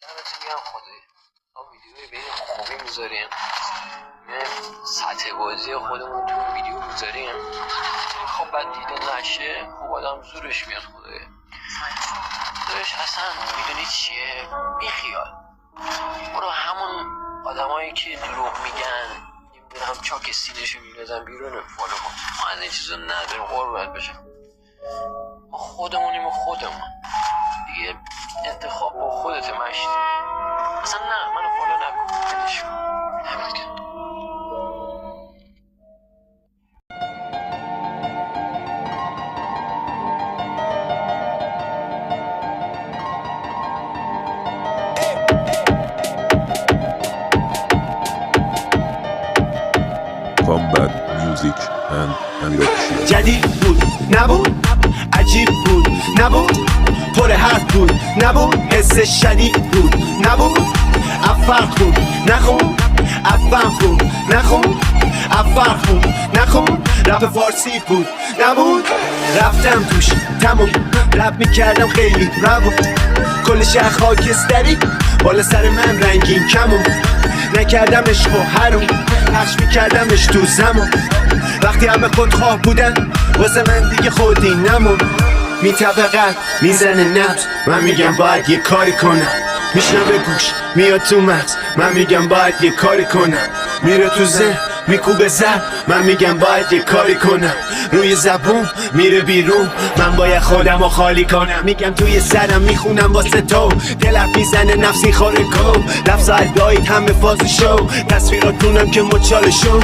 دمتون گرم خدایی. ما ویدیوی به این خوبی میذاریم، سطح بازی خودمون تو ویدیو میذاریم. خب بعد دیده نشه خب آدم زورش میاد خدایی. داشت اصلا میدونی چیه؟ بیخیال برو همون آدمایی که دروغ میگن نمیدونم چاک سینه‌شو میندازن بیرون فالو کن. ما از این چیزا نداریم قربونت بشم. ما خودمونیم دیگه انتخاب با خودت مشتی. اصلا نه منو فالو نکن بدش همین که Combat Music and Amir جدید بود نبود، عجیب بود نبود، پر حرف بود نبود، حس شدید بود نبود، افرق بود نخون، افهم بود نخون، افرق بود نخون، رپ فارسی بود نبود، رفتم توش تموم، رپ میکردم خیلی روون، کل شهر خاکستری بالا سر من رنگین کمون، نکردم عشق و حروم، پخش میکردمش تو زمان، وقتی همه خودخواه بودن واسه من دیگه خودی نمون، میطبقت میزنه نبض، من میگم باید یه کاری کنم، میشنوه گوش میاد تو مغز، من میگم باید یه کاری کنم، میره تو ذهن میکوبه زد، من میگم باید یه کاری کنم، روی زبون میره بیرون، من باید خودمو خالی کنم، میگم توی سرم میخونم واسه تو، دلت میزنه نفسی خوره کو، لفظ ادایت همه فاز شو، تصویراتونم که مچاله شو.